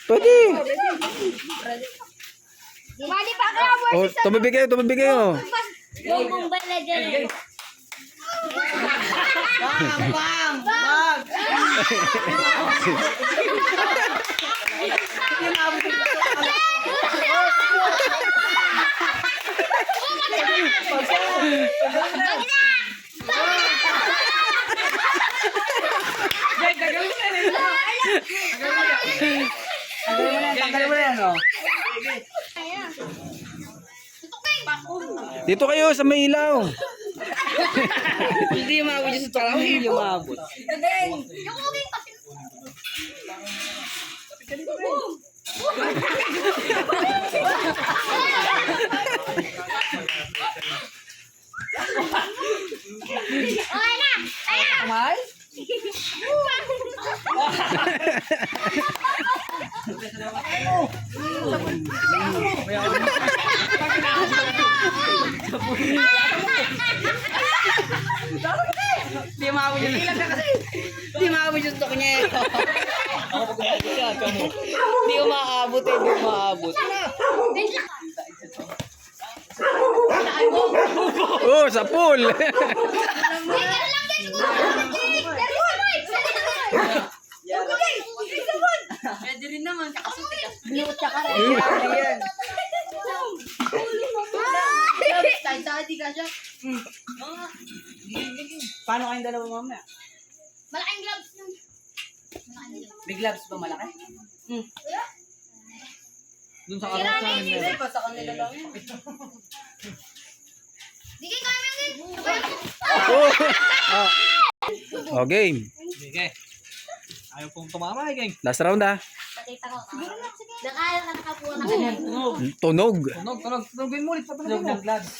Pwede. Mali pa kaya mo. Oh, tumibig kayo. Yung Mobile Legends. Bang! Tanggalin mo na yan, oh. Dito kayo sa may ilaw. Hindi maabot yung sa talaw, hindi maabot. Yung uging kasi. Okay na! Ayan! Kamay? Hindi maabot yung ilang ka kasi. Hindi maabot yung stock niya. Hindi ko maabot eh, hindi ko maabot. Oh, sa pool. Pwede rin naman. Binukot ka rin. Yan. Side-side ka siya. Paano kayong dalawa mamaya? Malaking gloves yun. Malaking gloves. Big gloves ba malaki? Doon sa Sira na yun. Hindi pa sa kanila lang yun. Di kayo kami yun. Oh, game. Sige. Ayaw pong tumama eh, gang. Last round ah. Nakita ko. Nakaya ka nakapuha na ganyan. Tunog. Tunogin mo ulit. Patunog mo. gloves.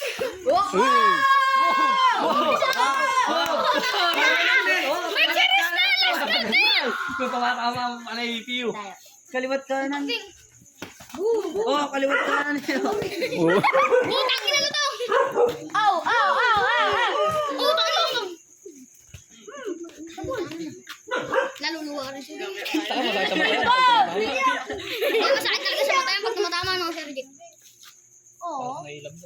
May cheers na! Last na din! Kung tumatama ang palayipiw. Kaliwat kanan. Oh, kaliwat kanan. Oh. Putang ina to! Aw! Aw! Aw! Aw! Aw! Utang ina to! Naluluwa rin siya. Masakit talaga sa mata yan pag tumatama no, Sir Dick. Oo. Nailam na.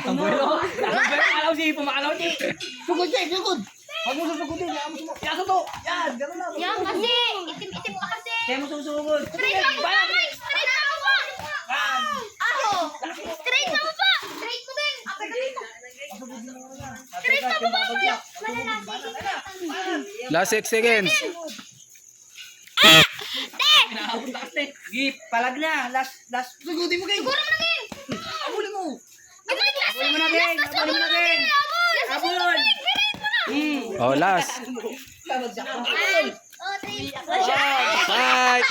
Ang buwelo. Makalaw si pumakalaw si. Sugod siya, sugod. Huwag mo susugudin. Yaso to. Yan. Ganun na. Yan kasi! Itim-itim pa kasi! Kaya mo susugod. Straight na mo pa! Straight na mo pa! Aho! Straight na mo pa! Straight mo din! Straight na mo pa! Last 6 seconds. Pinahabot na kasi. Gip, palag na. Last. Sugudin mo kayo. Siguro mo na din! Abulin mo. Abulin mo na, Geng. Abulin mo na, Geng. Abulin. Oh, last. Kabagsak. 1, 2, 3. Fight.